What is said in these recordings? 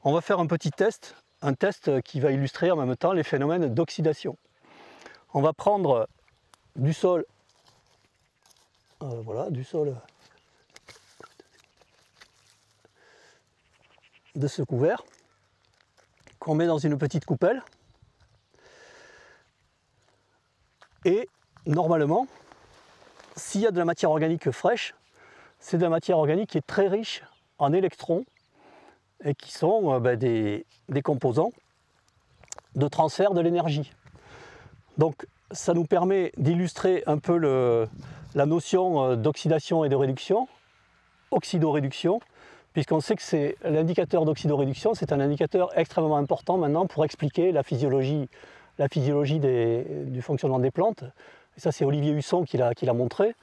On va faire un petit test, un test qui va illustrer en même temps les phénomènes d'oxydation. On va prendre du sol, voilà, du sol de ce couvert, qu'on met dans une petite coupelle. Et normalement, s'il y a de la matière organique fraîche, c'est de la matière organique qui est très riche en électrons et qui sont des composants de transfert de l'énergie. Donc ça nous permet d'illustrer un peu la notion d'oxydation et de réduction, oxydoréduction, puisqu'on sait que c'est l'indicateur d'oxydoréduction, c'est un indicateur extrêmement important maintenant pour expliquer la physiologie du fonctionnement des plantes. Et ça, c'est Olivier Husson qui l'a montré.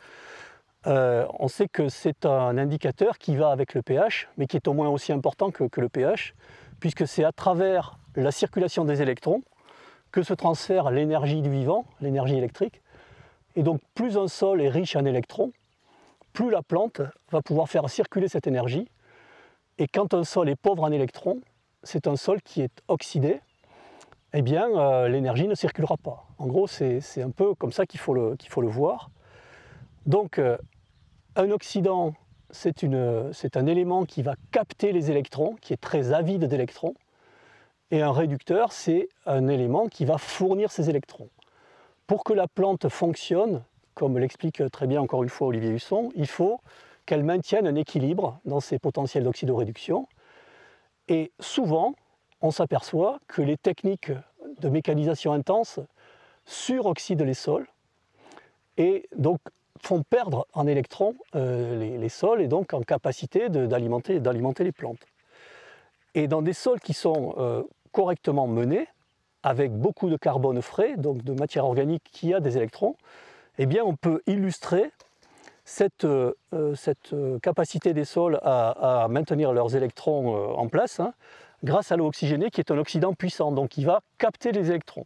On sait que c'est un indicateur qui va avec le pH, mais qui est au moins aussi important que le pH, puisque c'est à travers la circulation des électrons que se transfère l'énergie du vivant, l'énergie électrique. Et donc, plus un sol est riche en électrons, plus la plante va pouvoir faire circuler cette énergie. Et quand un sol est pauvre en électrons, c'est un sol qui est oxydé, eh bien, l'énergie ne circulera pas. En gros, c'est un peu comme ça qu'il faut le voir. Donc, un oxydant, c'est un élément qui va capter les électrons, qui est très avide d'électrons. Et un réducteur, c'est un élément qui va fournir ces électrons. Pour que la plante fonctionne, comme l'explique très bien encore une fois Olivier Husson, il faut qu'elle maintienne un équilibre dans ses potentiels d'oxydoréduction. Et souvent, on s'aperçoit que les techniques de mécanisation intense suroxydent les sols et donc font perdre en électrons les sols et donc en capacité d'alimenter les plantes. Et dans des sols qui sont correctement menés, avec beaucoup de carbone frais, donc de matière organique qui a des électrons, eh bien on peut illustrer cette capacité des sols à maintenir leurs électrons en place, grâce à l'eau oxygénée qui est un oxydant puissant, donc qui va capter les électrons.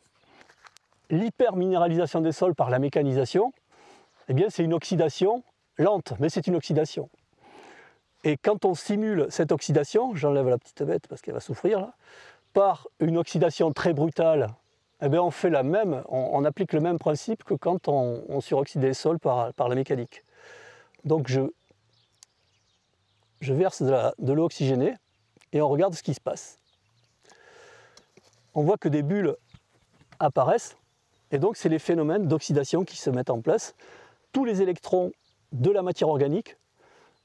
L'hyperminéralisation des sols par la mécanisation, eh bien c'est une oxydation lente, mais c'est une oxydation. Et quand on simule cette oxydation, j'enlève la petite bête parce qu'elle va souffrir, là, par une oxydation très brutale, eh bien on applique le même principe que quand on suroxyde les sols par la mécanique. Donc je verse de l'eau oxygénée et on regarde ce qui se passe. On voit que des bulles apparaissent et donc c'est les phénomènes d'oxydation qui se mettent en place. Tous les électrons de la matière organique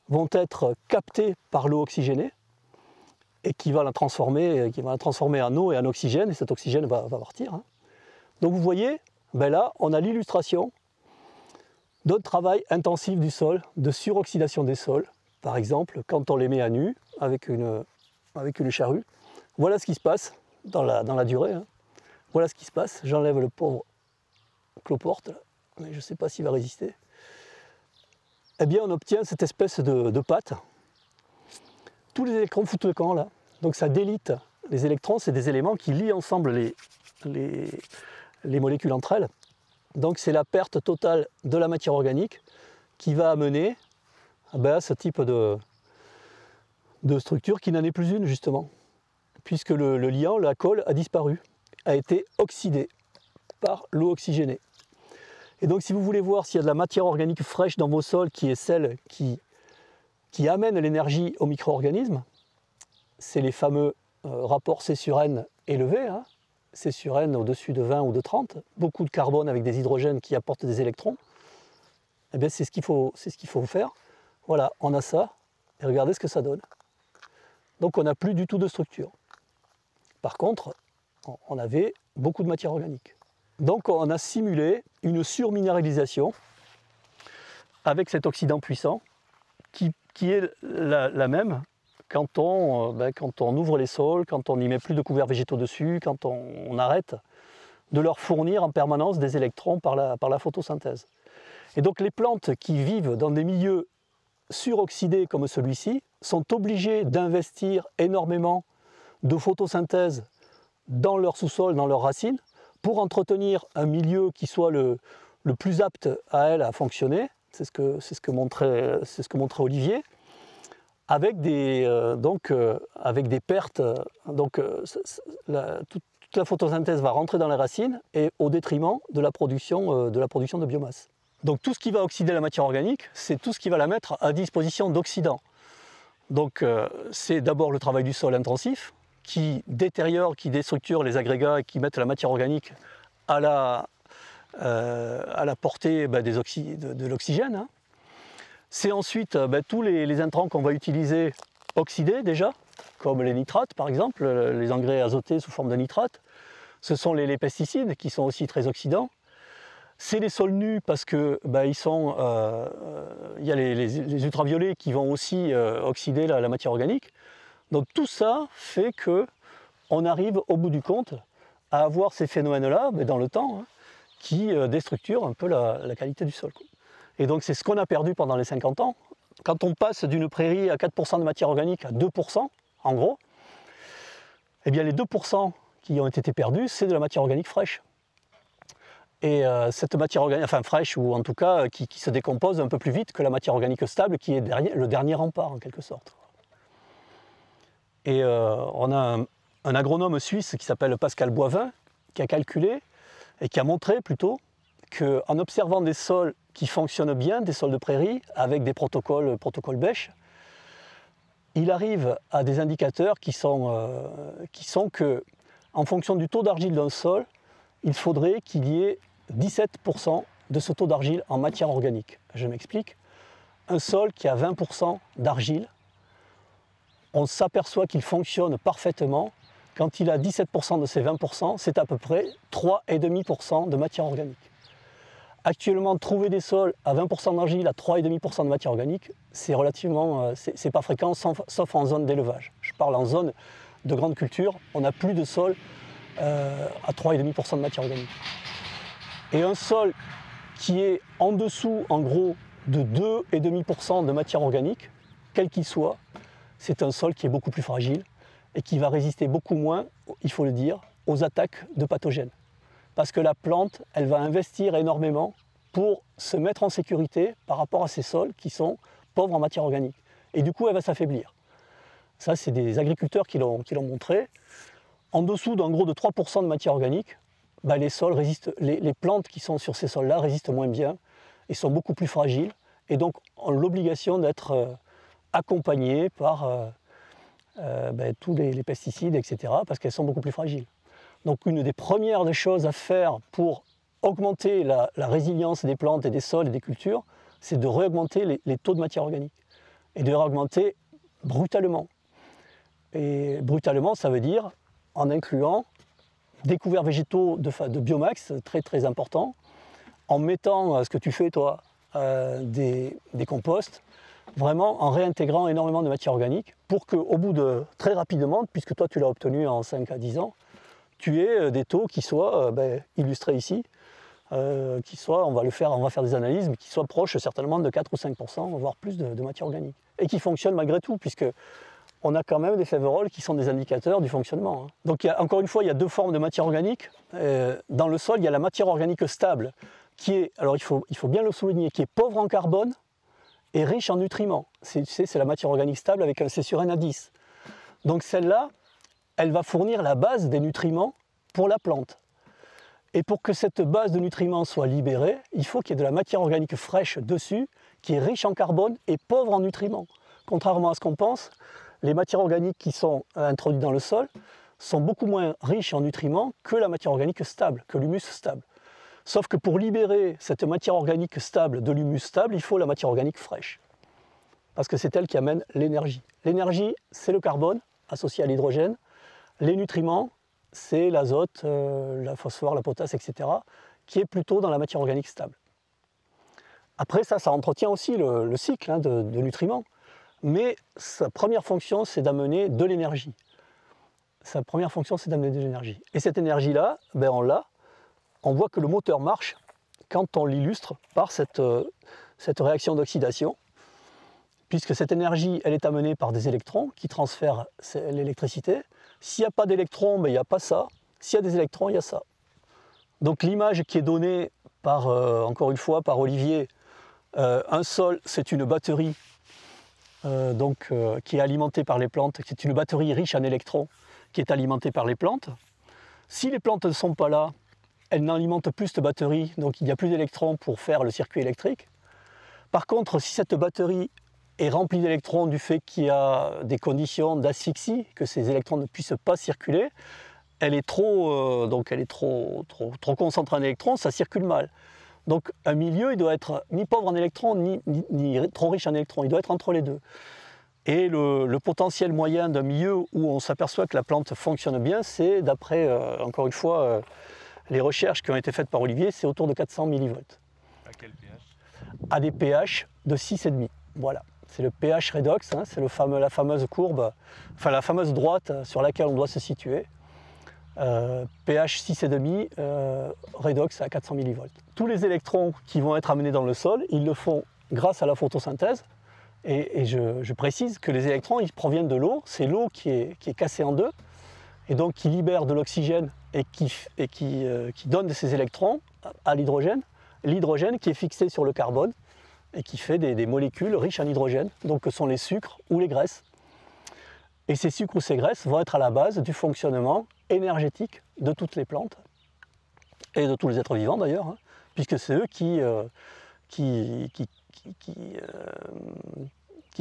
vont être captés par l'eau oxygénée et qui va la transformer en eau et en oxygène, et cet oxygène va partir. Donc vous voyez, là on a l'illustration d'un travail intensif du sol, de suroxydation des sols, par exemple quand on les met à nu avec une charrue. Voilà ce qui se passe dans la durée. Voilà ce qui se passe. J'enlève le pauvre cloporte, mais je ne sais pas s'il va résister. Eh bien on obtient cette espèce de pâte. Tous les électrons foutent le camp là, donc ça délite. Les électrons, c'est des éléments qui lient ensemble les molécules entre elles. Donc c'est la perte totale de la matière organique qui va amener à ce type de structure qui n'en est plus une justement, puisque le liant, la colle, a disparu, a été oxydé par l'eau oxygénée. Et donc si vous voulez voir s'il y a de la matière organique fraîche dans vos sols, qui est celle qui amène l'énergie aux micro-organismes, c'est les fameux rapports C sur N élevés, C sur N au-dessus de 20 ou de 30, beaucoup de carbone avec des hydrogènes qui apportent des électrons, eh bien c'est ce qu'il faut faire. Voilà, on a ça, et regardez ce que ça donne. Donc on n'a plus du tout de structure. Par contre, on avait beaucoup de matière organique. Donc on a simulé une surminéralisation avec cet oxydant puissant qui est la même quand on ouvre les sols, quand on n'y met plus de couverts végétaux dessus, quand on arrête de leur fournir en permanence des électrons par la photosynthèse. Et donc les plantes qui vivent dans des milieux suroxydés comme celui-ci sont obligées d'investir énormément de photosynthèse dans leur sous-sol, dans leurs racines, pour entretenir un milieu qui soit le plus apte à elles à fonctionner. C'est ce que montrait Olivier. avec avec des pertes. Toute la photosynthèse va rentrer dans les racines et au détriment de la production de biomasse. Donc tout ce qui va oxyder la matière organique, c'est tout ce qui va la mettre à disposition d'oxydants. Donc c'est d'abord le travail du sol intensif qui détériore, qui déstructure les agrégats et qui mettent la matière organique à la portée de l'oxygène. Hein. C'est ensuite tous les intrants qu'on va utiliser oxydés déjà, comme les nitrates par exemple, les engrais azotés sous forme de nitrates. Ce sont les pesticides qui sont aussi très oxydants. C'est les sols nus parce que y a les ultraviolets qui vont aussi oxyder la matière organique. Donc tout ça fait qu'on arrive au bout du compte à avoir ces phénomènes-là dans le temps hein, qui déstructurent un peu la qualité du sol. Et donc c'est ce qu'on a perdu pendant les 50 ans. Quand on passe d'une prairie à 4% de matière organique à 2%, en gros, eh bien les 2% qui ont été perdus, c'est de la matière organique fraîche. Et cette matière organique, enfin fraîche, ou en tout cas qui se décompose un peu plus vite que la matière organique stable, qui est le dernier rempart en quelque sorte. Et on a un agronome suisse qui s'appelle Pascal Boivin, qui a calculé, et qui a montré plutôt, qu'en observant des sols qui fonctionnent bien, des sols de prairie, avec des protocoles bêches, il arrive à des indicateurs qui sont que, en fonction du taux d'argile d'un sol, il faudrait qu'il y ait 17% de ce taux d'argile en matière organique. Je m'explique. Un sol qui a 20% d'argile, on s'aperçoit qu'il fonctionne parfaitement. Quand il a 17% de ces 20%, c'est à peu près 3,5% de matière organique. Actuellement, trouver des sols à 20% d'argile, à 3,5% de matière organique, c'est relativement, c'est pas fréquent, sauf en zone d'élevage. Je parle en zone de grande culture, on n'a plus de sol à 3,5% de matière organique. Et un sol qui est en dessous, en gros, de 2,5% de matière organique, quel qu'il soit, c'est un sol qui est beaucoup plus fragile et qui va résister beaucoup moins, il faut le dire, aux attaques de pathogènes. Parce que la plante, elle va investir énormément pour se mettre en sécurité par rapport à ces sols qui sont pauvres en matière organique. Et du coup, elle va s'affaiblir. Ça, c'est des agriculteurs qui l'ont montré. En dessous d'en gros de 3% de matière organique, les sols résistent, les plantes qui sont sur ces sols-là résistent moins bien et sont beaucoup plus fragiles et donc ont l'obligation d'être accompagnées par tous les pesticides, etc. parce qu'elles sont beaucoup plus fragiles. Donc une des premières des choses à faire pour augmenter la résilience des plantes et des sols et des cultures, c'est de réaugmenter les taux de matière organique et de les réaugmenter brutalement. Et brutalement, ça veut dire en incluant des couverts végétaux de biomax très très importants, en mettant ce que tu fais toi, des composts, vraiment en réintégrant énormément de matière organique pour qu'au bout de très rapidement, puisque toi tu l'as obtenu en 5 à 10 ans, tu aies des taux qui soient illustrés ici, on va faire des analyses, mais qui soient proches certainement de 4 ou 5%, voire plus de matière organique. Et qui fonctionnent malgré tout, puisque on a quand même des féveroles qui sont des indicateurs du fonctionnement. Donc encore une fois, il y a deux formes de matière organique. Dans le sol, il y a la matière organique stable, qui est, alors il faut bien le souligner, qui est pauvre en carbone et riche en nutriments. C'est la matière organique stable avec un C sur N à 10. Donc celle-là, elle va fournir la base des nutriments pour la plante. Et pour que cette base de nutriments soit libérée, il faut qu'il y ait de la matière organique fraîche dessus, qui est riche en carbone et pauvre en nutriments. Contrairement à ce qu'on pense, les matières organiques qui sont introduites dans le sol sont beaucoup moins riches en nutriments que la matière organique stable, que l'humus stable. Sauf que pour libérer cette matière organique stable de l'humus stable, il faut la matière organique fraîche. Parce que c'est elle qui amène l'énergie. L'énergie, c'est le carbone associé à l'hydrogène. Les nutriments, c'est l'azote, la phosphore, la potasse, etc., qui est plutôt dans la matière organique stable. Après, ça entretient aussi le cycle de nutriments. Mais sa première fonction, c'est d'amener de l'énergie. Et cette énergie-là, on l'a. On voit que le moteur marche quand on l'illustre par cette réaction d'oxydation, puisque cette énergie, elle est amenée par des électrons qui transfèrent l'électricité. S'il n'y a pas d'électrons, il n'y a pas ça. S'il y a des électrons, il y a ça. Donc l'image qui est donnée encore une fois, par Olivier, un sol, c'est une batterie qui est alimentée par les plantes, c'est une batterie riche en électrons qui est alimentée par les plantes. Si les plantes ne sont pas là, elles n'alimentent plus cette batterie, donc il n'y a plus d'électrons pour faire le circuit électrique. Par contre, si cette batterie est remplie d'électrons du fait qu'il y a des conditions d'asphyxie, que ces électrons ne puissent pas circuler, elle est trop concentrée en électrons, ça circule mal. Donc un milieu, il doit être ni pauvre en électrons, ni trop riche en électrons, il doit être entre les deux. Et le potentiel moyen d'un milieu où on s'aperçoit que la plante fonctionne bien, c'est d'après, encore une fois, les recherches qui ont été faites par Olivier, c'est autour de 400 millivolts. À quel pH? À des pH de 6,5. Voilà. C'est le pH redox, hein, c'est la fameuse courbe, enfin la fameuse droite sur laquelle on doit se situer. pH 6,5, redox à 400 millivolts. Tous les électrons qui vont être amenés dans le sol, ils le font grâce à la photosynthèse. Et je précise que les électrons, ils proviennent de l'eau. C'est l'eau qui est cassée en deux, et donc qui libère de l'oxygène et qui donne ces électrons à l'hydrogène. L'hydrogène qui est fixé sur le carbone et qui fait des molécules riches en hydrogène, donc que sont les sucres ou les graisses. Et ces sucres ou ces graisses vont être à la base du fonctionnement énergétique de toutes les plantes et de tous les êtres vivants d'ailleurs, hein, puisque c'est eux qui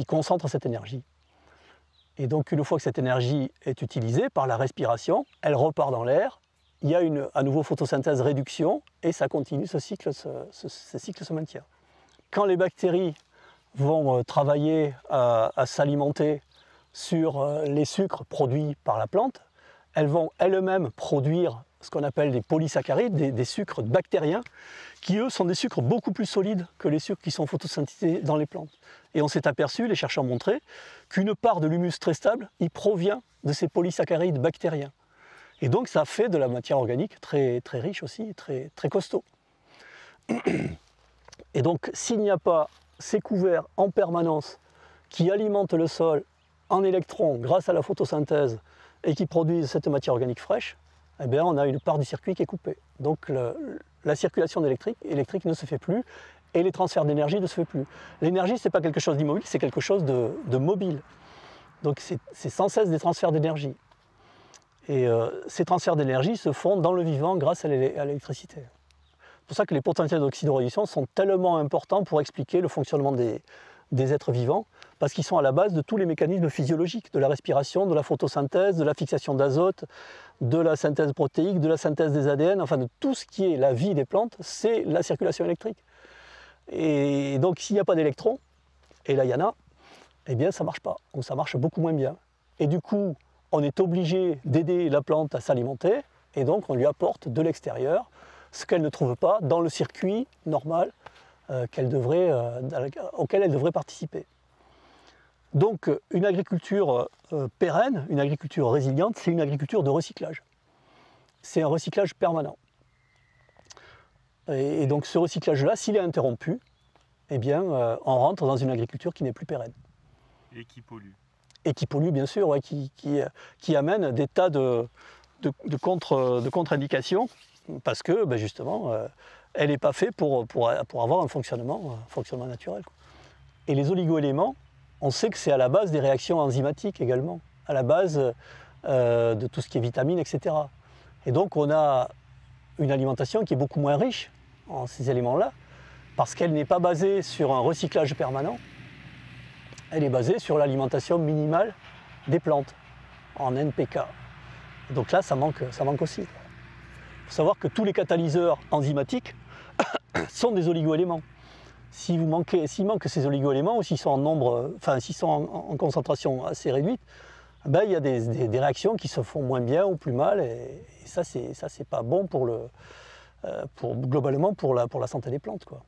concentrent cette énergie. Et donc une fois que cette énergie est utilisée par la respiration, elle repart dans l'air, il y a à nouveau photosynthèse, réduction, et ça continue, ce cycle se maintient. Quand les bactéries vont travailler à s'alimenter sur les sucres produits par la plante, elles vont elles-mêmes produire ce qu'on appelle des polysaccharides, des sucres bactériens, qui eux sont des sucres beaucoup plus solides que les sucres qui sont photosynthétisés dans les plantes. Et on s'est aperçu, les chercheurs ont montré, qu'une part de l'humus très stable, il provient de ces polysaccharides bactériens. Et donc ça fait de la matière organique très, très riche aussi, très, très costaud. Et donc s'il n'y a pas ces couverts en permanence qui alimentent le sol en électrons grâce à la photosynthèse et qui produisent cette matière organique fraîche, eh bien, on a une part du circuit qui est coupée. Donc la circulation électrique ne se fait plus et les transferts d'énergie ne se fait plus. L'énergie, ce n'est pas quelque chose d'immobile, c'est quelque chose de mobile. Donc c'est sans cesse des transferts d'énergie. Et ces transferts d'énergie se font dans le vivant grâce à l'électricité. C'est pour ça que les potentiels d'oxydoréduction sont tellement importants pour expliquer le fonctionnement des êtres vivants, parce qu'ils sont à la base de tous les mécanismes physiologiques, de la respiration, de la photosynthèse, de la fixation d'azote, de la synthèse protéique, de la synthèse des ADN, enfin de tout ce qui est la vie des plantes, c'est la circulation électrique. Et donc s'il n'y a pas d'électrons, et là il y en a, eh bien ça ne marche pas, ou ça marche beaucoup moins bien. Et du coup, on est obligé d'aider la plante à s'alimenter, et donc on lui apporte de l'extérieur ce qu'elle ne trouve pas dans le circuit normal auquel elle devrait participer. Donc une agriculture pérenne, une agriculture résiliente, c'est une agriculture de recyclage. C'est un recyclage permanent. Et donc ce recyclage-là, s'il est interrompu, eh bien on rentre dans une agriculture qui n'est plus pérenne. Et qui pollue. Et qui pollue bien sûr, ouais, qui amène des tas de contre-indications, parce que ben justement, elle n'est pas faite pour avoir un fonctionnement naturel. Et les oligoéléments, on sait que c'est à la base des réactions enzymatiques également, à la base de tout ce qui est vitamines, etc. Et donc on a une alimentation qui est beaucoup moins riche en ces éléments-là, parce qu'elle n'est pas basée sur un recyclage permanent, elle est basée sur l'alimentation minimale des plantes, en NPK. Et donc là, ça manque aussi. Il faut savoir que tous les catalyseurs enzymatiques sont des oligoéléments. S'il manque ces oligoéléments, ou s'ils sont en concentration assez réduite, ben, il y a des réactions qui se font moins bien ou plus mal, et ça c'est pas bon globalement pour la santé des plantes, quoi.